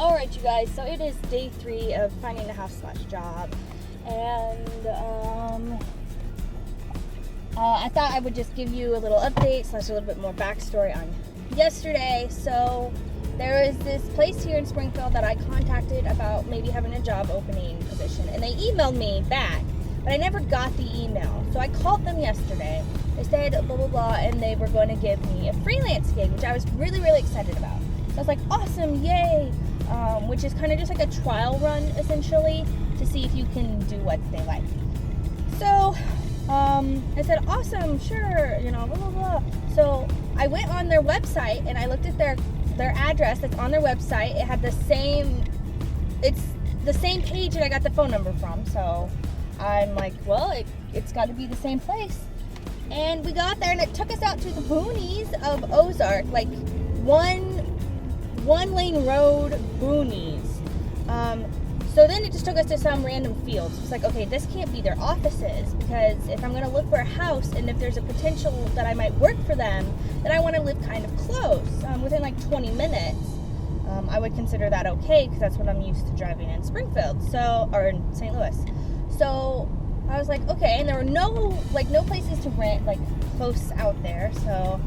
Alright, you guys, so it is day 3 of finding a house/job, and I thought I would just give you a little update / a little bit more backstory on yesterday. So there is this place here in Springfield that I contacted about maybe having a job opening position, and they emailed me back, but I never got the email. So I called them yesterday. They said blah blah blah, and they were going to give me a freelance gig, which I was really excited about. So I was like, awesome, yay! Which is kind of just like a trial run, essentially, to see if you can do what they like. So I said, awesome, sure, blah blah blah. So I went on their website and I looked at their address that's on their website. It had the same page that I got the phone number from. So I'm like, well, it's got to be the same place. And we got there, and it took us out to the boonies of Ozark, like one lane road boonies. So then it just took us to some random fields. It's like, okay, this can't be their offices, because if I'm going to look for a house and if there's a potential that I might work for them, then I want to live kind of close, within like 20 minutes. I would consider that okay, because that's what I'm used to driving in Springfield, or in St. Louis. So I was like, okay, and there were no places to rent like close out there. So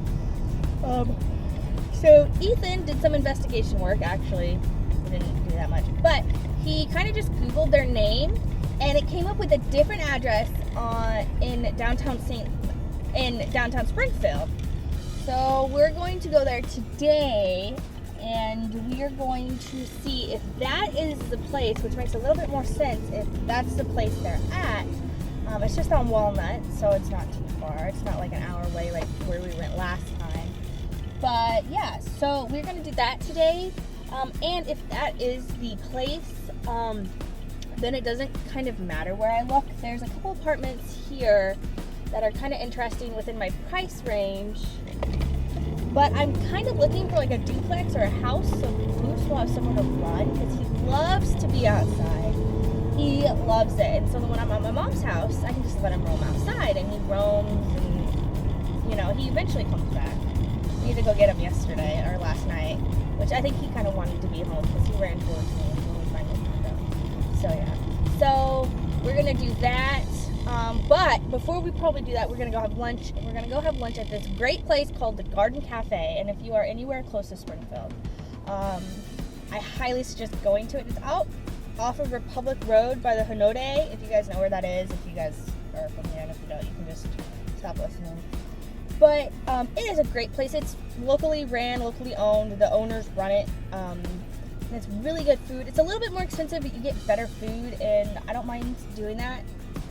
Ethan did some investigation work. Actually, he didn't do that much, but he kind of just Googled their name, and it came up with a different address in downtown Springfield. So we're going to go there today, and we are going to see if that is the place, which makes a little bit more sense if that's the place they're at. It's just on Walnut, so it's not too far. It's not like an hour away like where we went last time. But yeah, so we're going to do that today. And if that is the place, then it doesn't kind of matter where I look. There's a couple apartments here that are kind of interesting within my price range. But I'm kind of looking for like a duplex or a house so Moose will have somewhere to run, because he loves to be outside. He loves it. And so when I'm at my mom's house, I can just let him roam outside, and he roams, and he eventually comes back. We had to go get him yesterday or last night, which I think he kind of wanted to be home because he ran towards me when we finally found him. So yeah. So we're gonna do that. But before we probably do that, we're gonna go have lunch. And we're gonna go have lunch at this great place called the Garden Cafe. And if you are anywhere close to Springfield, I highly suggest going to it. It's out off of Republic Road by the Hinode. If you guys know where that is, if you guys are from here, and if you don't, you can just stop listening. But it is a great place. It's locally ran, locally owned. The owners run it. And it's really good food. It's a little bit more expensive, but you get better food, and I don't mind doing that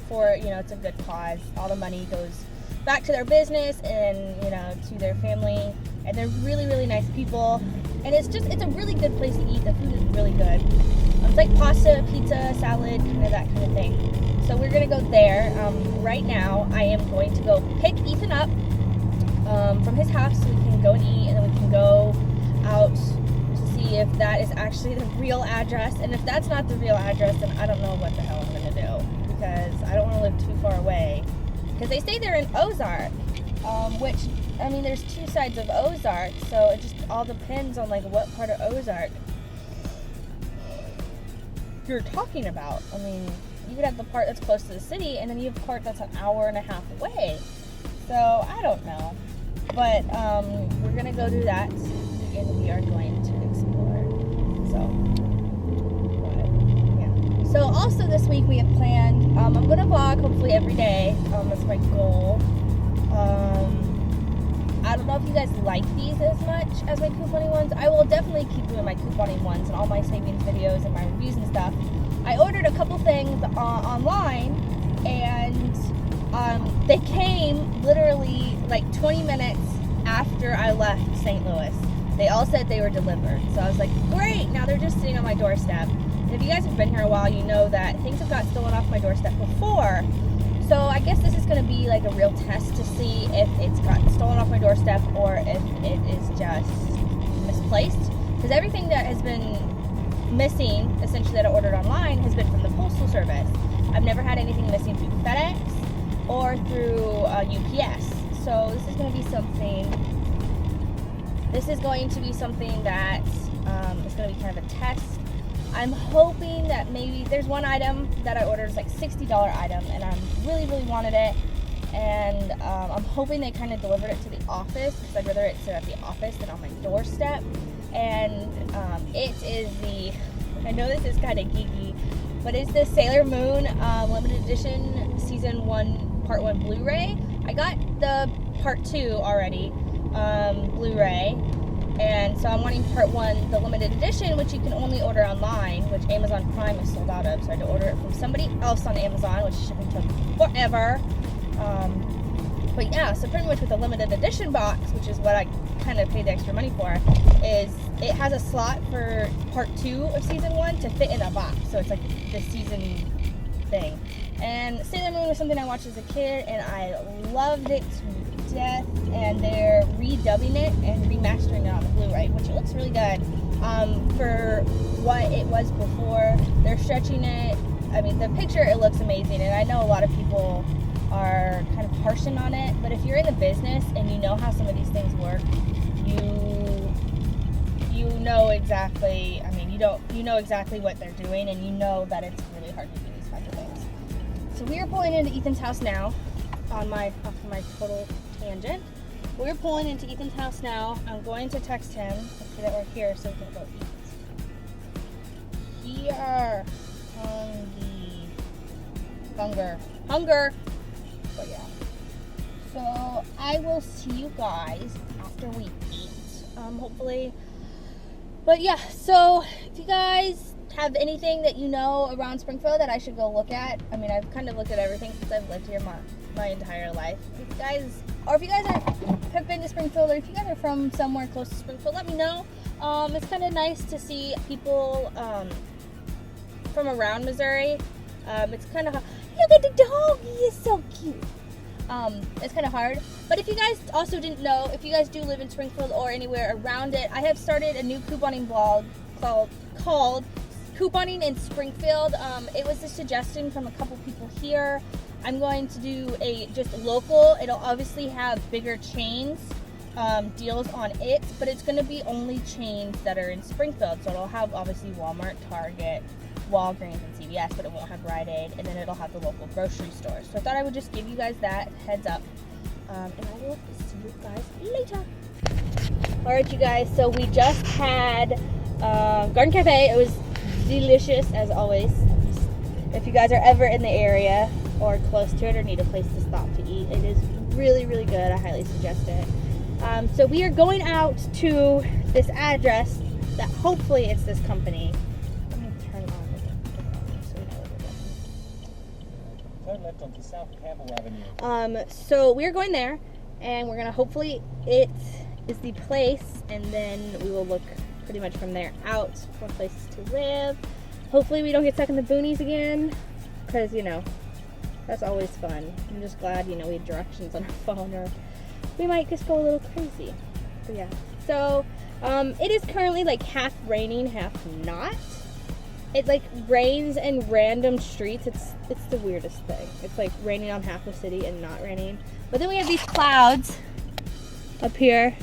for, it's a good cause. All the money goes back to their business and, to their family. And they're really nice people. And it's a really good place to eat. The food is really good. It's like pasta, pizza, salad, that kind of thing. So we're going to go there. Right now, I am going to go pick Ethan up from his house so we can go and eat, and then we can go out to see if that is actually the real address. And if that's not the real address, then I don't know what the hell I'm going to do, because I don't want to live too far away. Because they say they're in Ozark, which, there's two sides of Ozark, so it just all depends on like what part of Ozark you're talking about. You could have the part that's close to the city, and then you have the part that's an hour and a half away. So I don't know, but we're gonna go do that, and we are going to explore. So also this week we have planned. I'm gonna vlog hopefully every day. That's my goal. I don't know if you guys like these as much as my couponing ones. I will definitely keep doing my couponing ones and all my savings videos and my reviews and stuff. I ordered a couple things online, and they came literally like 20 minutes after I left St. Louis. They all said they were delivered. So I was like, great, now they're just sitting on my doorstep. And if you guys have been here a while, you know that things have got stolen off my doorstep before. So I guess this is going to be like a real test to see if it's gotten stolen off my doorstep or if it is just misplaced. Because everything that has been missing, essentially, that I ordered online has been from the Postal Service. I've never had anything missing through FedEx or through UPS. So this is going to be something that It's going to be kind of a test. I'm hoping that maybe there's one item that I ordered, it's like $60 item, and I really, really wanted it. And I'm hoping they kind of delivered it to the office, because I'd rather it sit at the office than on my doorstep. And it is the, I know this is kind of geeky, but it's the Sailor Moon limited edition season 1 part 1 Blu-ray. I got the part 2 already Blu-ray, and so I'm wanting part 1, the limited edition, which you can only order online, which Amazon Prime is sold out of. So I had to order it from somebody else on Amazon, which shipping took forever. But yeah, so pretty much with the limited edition box, which is what I kind of paid the extra money for, is it has a slot for part 2 of season 1 to fit in a box. So it's like the season thing. And Sailor Moon was something I watched as a kid, and I loved it to death. And they're redubbing it and remastering it on the Blu-ray, which it looks really good. For what it was before, they're stretching it. I mean, the picture, it looks amazing, and I know a lot of people are kind of harshing on it, but if you're in the business and you know how some of these things work, you know exactly, I mean, you know exactly what they're doing, and you know that it's really hard to do these kinds of things. So we are pulling into Ethan's house now, off my total tangent. We're pulling into Ethan's house now. I'm going to text him that we're here so we can go eat. Here on the hunger. But yeah. So I will see you guys after we eat. Hopefully. But yeah, so if you guys have anything that you know around Springfield that I should go look at, I mean, I've kind of looked at everything since I've lived here my entire life. If you guys have been to Springfield, or if you guys are from somewhere close to Springfield, let me know. It's kind of nice to see people from around Missouri. It's kind of, look at the dog, he is so cute. It's kind of hard, but if you guys also didn't know, if you guys do live in Springfield or anywhere around it, I have started a new couponing blog called Couponing in Springfield. It was a suggestion from a couple people here. I'm going to do a just local. It'll obviously have bigger chains deals on it, but it's going to be only chains that are in Springfield. So it'll have obviously Walmart, Target, Walgreens, and CVS, but it won't have Rite Aid, and then it'll have the local grocery stores. So I thought I would just give you guys that heads up, and I will see you guys later. Alright, you guys, so we just had Garden Cafe. It was delicious, as always. If you guys are ever in the area or close to it or need a place to stop to eat, it is really, really good. I highly suggest it. So we are going out to this address that hopefully it's this company. Let me turn on so we know what we're doing. Turn left onto South Campbell Avenue. So we're going there, and we're gonna hopefully it is the place, and then we will look pretty much from there out for places to live. Hopefully we don't get stuck in the boonies again, because you know that's always fun. I'm just glad we have directions on our phone, or we might just go a little crazy. But yeah, so it is currently like half raining, half not. It like rains in random streets. It's the weirdest thing. It's like raining on half the city and not raining. But then we have these clouds up here.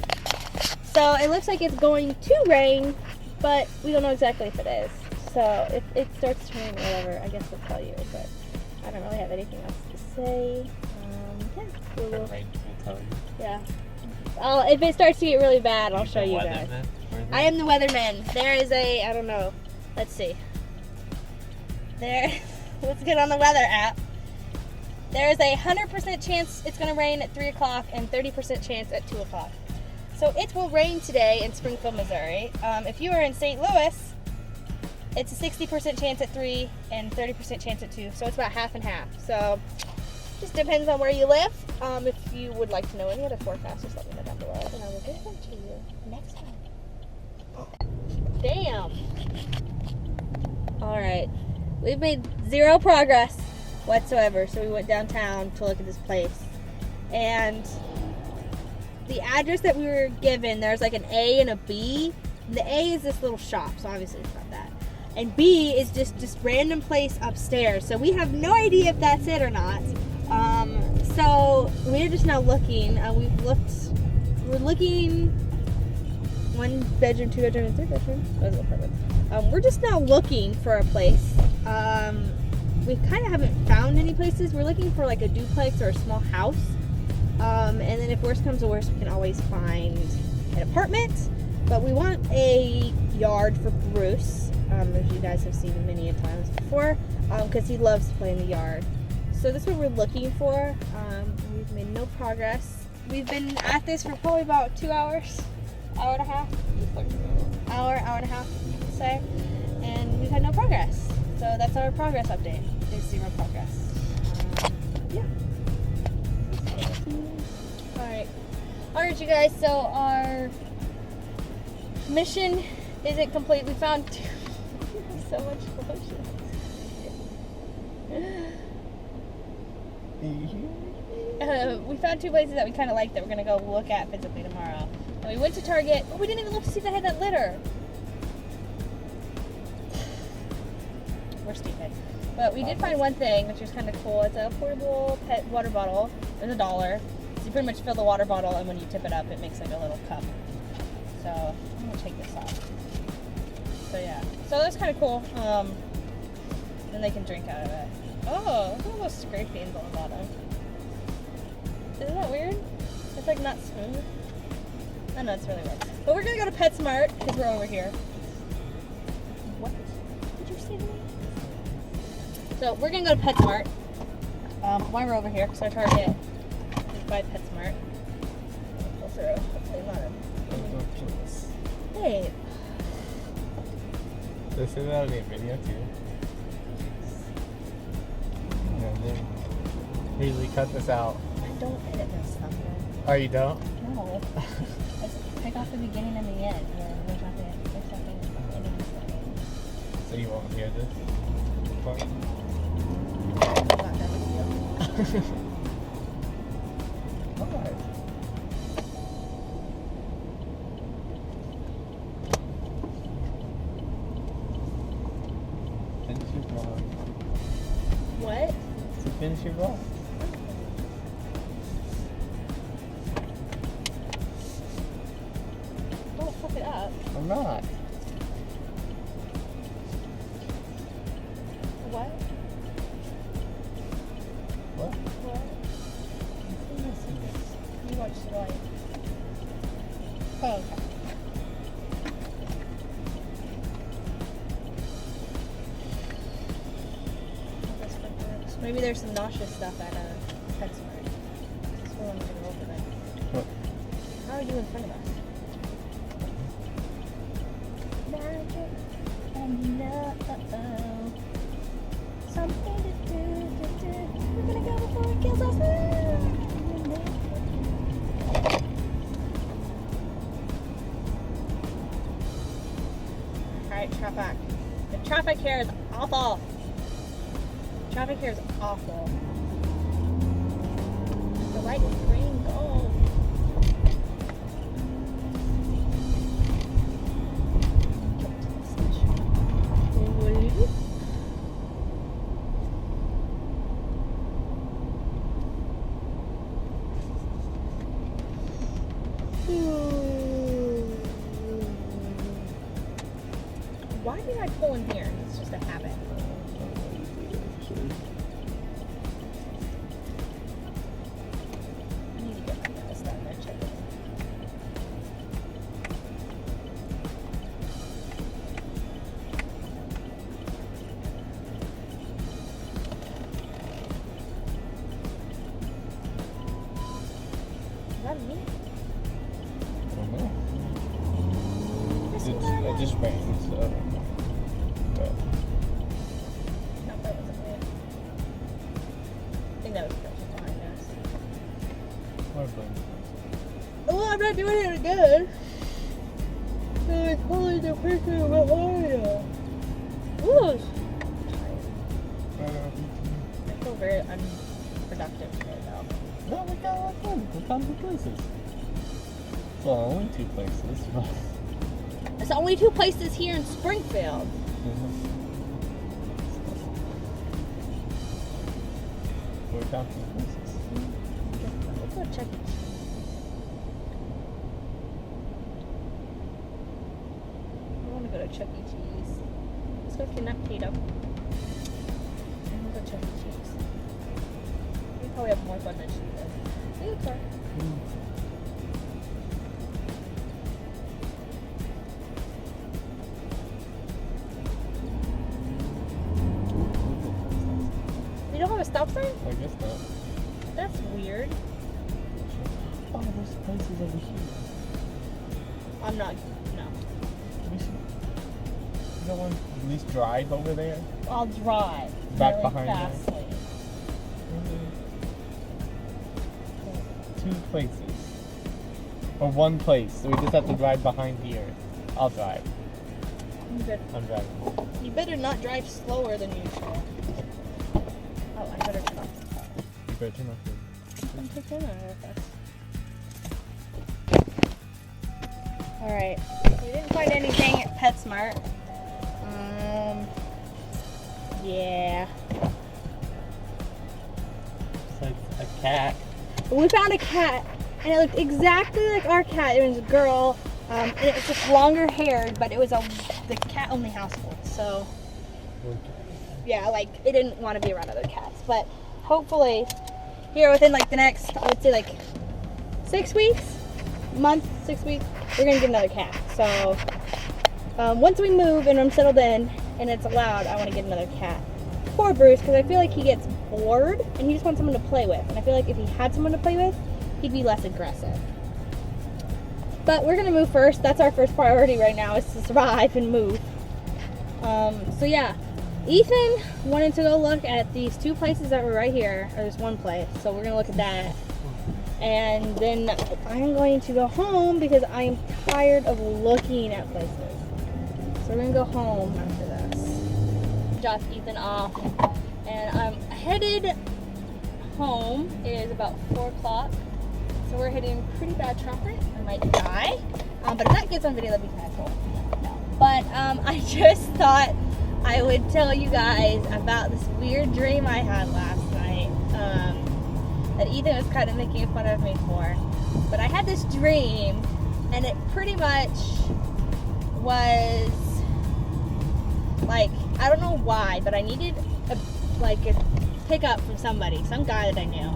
So it looks like it's going to rain, but we don't know exactly if it is. So if it starts to rain or whatever, I guess we'll tell you. But I don't really have anything else to say. Yeah. If it starts to get really bad, I'll show you guys. I am the weatherman. There is a, I don't know. Let's see. There, let's get on the weather app. There is a 100% chance it's going to rain at 3 o'clock and 30% chance at 2 o'clock. So it will rain today in Springfield, Missouri. If you are in St. Louis, it's a 60% chance at 3 and 30% chance at 2. So it's about half and half. So just depends on where you live. If you would like to know any other forecasts, just let me know down below, and I will give them to you next time. Damn. All right. We've made zero progress whatsoever, so we went downtown to look at this place. And the address that we were given, there's like an A and a B. And the A is this little shop, so obviously it's not that. And B is just random place upstairs. So we have no idea if that's it or not. So we're just now looking. We're looking 1 bedroom, 2 bedroom, and 3 bedroom. Those are apartments. We're just now looking for a place. We kind of haven't found any places. We're looking for like a duplex or a small house. And then if worse comes to worse, we can always find an apartment. But we want a yard for Bruce, as you guys have seen many a times before, because he loves to play in the yard. So that's what we're looking for. We've made no progress. We've been at this for probably about 2 hours, hour and a half, hour and a half, say, and we've had no progress. So that's our progress update. Is 0 progress. Yeah. All right, you guys. So our mission isn't complete. We found so much lotion. We found 2 places that we kind of like that we're gonna go look at physically tomorrow. And we went to Target, but we didn't even look to see if they had that litter. We're stupid. But we did find one thing, which was kind of cool. It's a portable pet water bottle. It's $1. So you pretty much fill the water bottle, and when you tip it up, it makes like a little cup. So I'm gonna take this off. So yeah, so that's kind of cool. Then they can drink out of it. Oh, look at all those scrapings on the bottom. Isn't that weird? It's like not smooth. I know, it's really weird. But we're gonna go to PetSmart because we're over here. What did you say to me? So we're gonna go to PetSmart. While we're over here, because our Target is by PetSmart. Go through. Hopefully not. Babe. They say that on the video too. Yeah, they usually cut this out. I don't edit this stuff, man. Oh, you don't? No. Let's pick off the beginning and the end. Where there's nothing in the So you won't hear this part? Not that big a deal. Alright. Finish your vlog. What? So finish your vlog. Don't fuck it up. I'm not. What? What? What? You watched the light. Oh, okay. Maybe there's some nauseous stuff at PetSmart. That's what I'm gonna go over there. What? How are you in front of us? Magic and love. Something to do. We're gonna go before it kills us. Alright, traffic. The traffic here is awful. Traffic here is awful. The light is green, go. Why did I pull in here? It's just a habit. I need to get my nails done eventually. Is that me? I don't know. It just rained, so I don't know. But No, that wasn't me. I think that was the person behind us. whatever. Oh, I'm not doing it again. They're calling the person behind us. Ooh. I feel very unproductive today, though. No, we got a lot of fun. We found 2 places. Well, only 2 places. But There's only 2 places here in Springfield. we found 2 places. Let's go check it. Chuck E. Cheese. Let's go kidnap Tato. And we'll go Chuck E. Cheese. We probably have more fun than she does. See you, Clark. You don't have a stop sign? I guess not. That's weird. Oh, there's places over here. I'm not. No. We should. You don't want to at least drive over there? I'll drive. Back really behind fastly. Two places. Or one place. So we just have to drive behind here. I'll drive. I'm good. I'm driving. You better not drive slower than usual. Oh, I better turn off. You better turn off I'm taking Alright. We didn't find anything at PetSmart. Yeah. It's like a cat. We found a cat, and it looked exactly like our cat. It was a girl, and it was just longer haired, but it was the cat only household. So, yeah, like it didn't want to be around other cats. But hopefully, here within like the next, I would say like 6 weeks, month, 6 weeks, we're gonna get another cat. So, once we move and I'm settled in and it's allowed, I want to get another cat. Poor Bruce, because I feel like he gets bored and he just wants someone to play with. And I feel like if he had someone to play with, he'd be less aggressive. But we're gonna move first. That's our first priority right now, is to survive and move. So yeah, Ethan wanted to go look at these two places that were right here, or there's one place. So we're gonna look at that. And then I'm going to go home because I'm tired of looking at places. So we're gonna go home after this. Drop Ethan off, and I'm headed home. It is about 4 o'clock, so we're hitting pretty bad traffic. I might die, but if that gets on video, that'd be kind of cool. But I just thought I would tell you guys about this weird dream I had last night that Ethan was kind of making fun of me for. But I had this dream, and it pretty much was like, I don't know why, but I needed a pickup from somebody, some guy that I knew.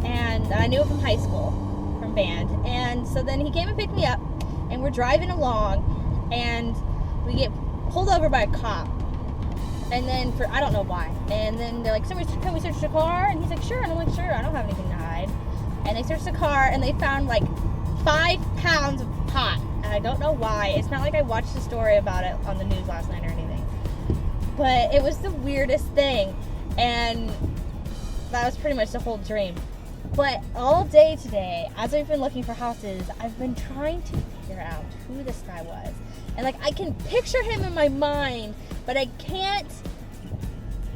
And I knew him from high school, from band. And so then he came and picked me up, and we're driving along, and we get pulled over by a cop. And then I don't know why. And then they're like, can we search the car? And he's like, sure. And I'm like, sure, I don't have anything to hide. And they searched the car, and they found like 5 pounds of pot. And I don't know why. It's not like I watched a story about it on the news last night or anything. But it was the weirdest thing. And that was pretty much the whole dream. But all day today, as I've been looking for houses, I've been trying to figure out who this guy was. And like, I can picture him in my mind, but I can't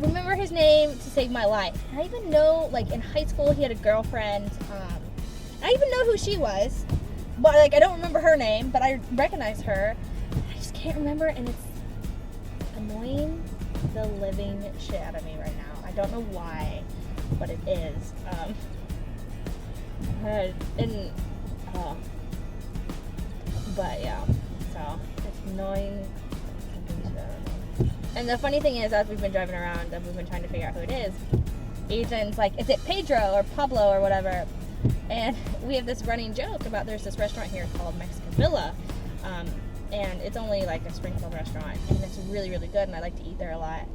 remember his name to save my life. And I even know, like, in high school, he had a girlfriend. I even know who she was, but like, I don't remember her name, but I recognize her. I just can't remember, and it's annoying the living shit out of me right now. I don't know why, but it is. But yeah, so it's annoying. And the funny thing is, as we've been driving around and we've been trying to figure out who it is, Ethan's like, is it Pedro or Pablo or whatever? And we have this running joke about, there's this restaurant here called Mexican Villa, and it's only like a Springfield restaurant, and it's really, really good, and I like to eat there a lot.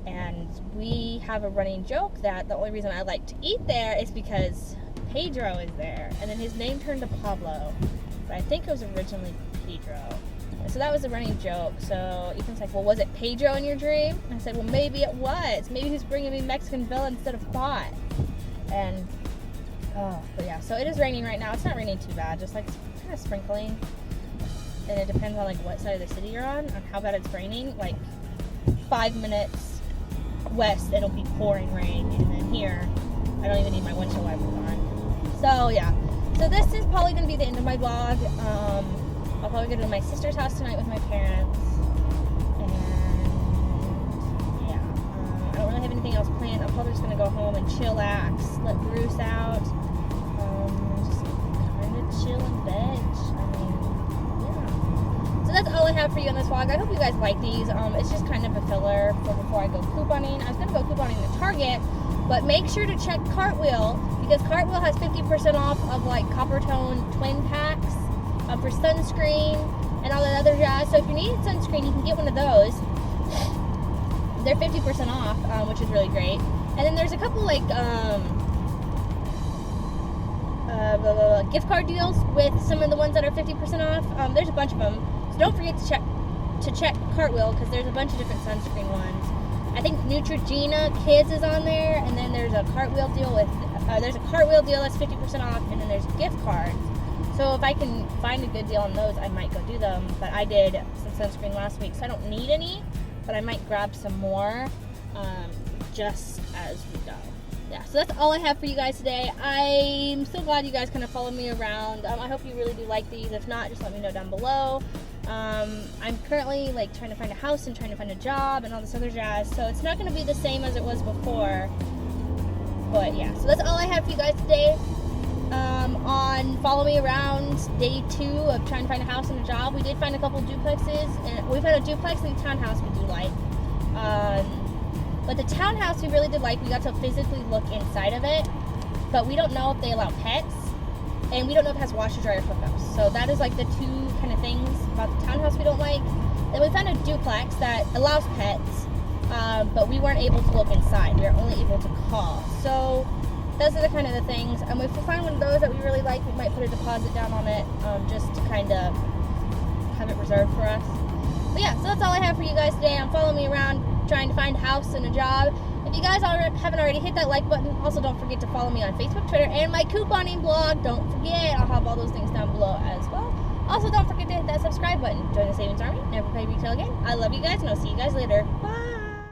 And we have a running joke that the only reason I like to eat there is because Pedro is there, and then his name turned to Pablo, but I think it was originally Pedro. So that was a running joke. So Ethan's like, well, was it Pedro in your dream? And I said, well, maybe it was. Maybe he's bringing me Mexican Villa instead of pot. And, but yeah, so it is raining right now. It's not raining too bad, just like kind of sprinkling. And it depends on like what side of the city you're on how bad it's raining. Like 5 minutes west, it'll be pouring rain. And then here, I don't even need my windshield wipers on. So yeah, so this is probably going to be the end of my vlog. I'll probably go to my sister's house tonight with my parents, and yeah, I don't really have anything else planned. I'm probably just gonna go home and chillax, let Bruce out, just kind of chill and veg. I mean, yeah. So that's all I have for you in this vlog. I hope you guys like these. It's just kind of a filler for before I go couponing. I was gonna go couponing at Target, but make sure to check Cartwheel, because Cartwheel has 50% off of like Coppertone twin packs for sunscreen and all that other jazz. So if you need sunscreen, you can get one of those. They're 50% off, which is really great. And then there's a couple like gift card deals with some of the ones that are 50% off. There's a bunch of them, so don't forget to check Cartwheel, because there's a bunch of different sunscreen ones. I think Neutrogena Kids is on there, and then there's a Cartwheel deal with there's a Cartwheel deal that's 50% off, and then there's gift cards. So if I can find a good deal on those, I might go do them. But I did some sunscreen last week, so I don't need any, but I might grab some more just as we go. Yeah, so that's all I have for you guys today. I'm so glad you guys kind of follow me around. I hope you really do like these. If not, just let me know down below. I'm currently like trying to find a house and trying to find a job and all this other jazz, so it's not going to be the same as it was before. But yeah, so that's all I have for you guys today. On follow me around day 2 of trying to find a house and a job. We did find a couple duplexes, and we found a duplex and a townhouse we do like. But the townhouse we really did like. We got to physically look inside of it, but we don't know if they allow pets, and we don't know if it has washer dryer hookups. So that is like the two kind of things about the townhouse we don't like. Then we found a duplex that allows pets, but we weren't able to look inside. We were only able to call. So those are the kind of the things. And if we find one of those that we really like, we might put a deposit down on it, just to kind of have it reserved for us. But yeah, so that's all I have for you guys today. Follow me around trying to find a house and a job. If you guys haven't already, hit that like button. Also, don't forget to follow me on Facebook, Twitter, and my couponing blog. Don't forget, I'll have all those things down below as well. Also, don't forget to hit that subscribe button. Join the Savings Army. Never pay retail again. I love you guys, and I'll see you guys later. Bye!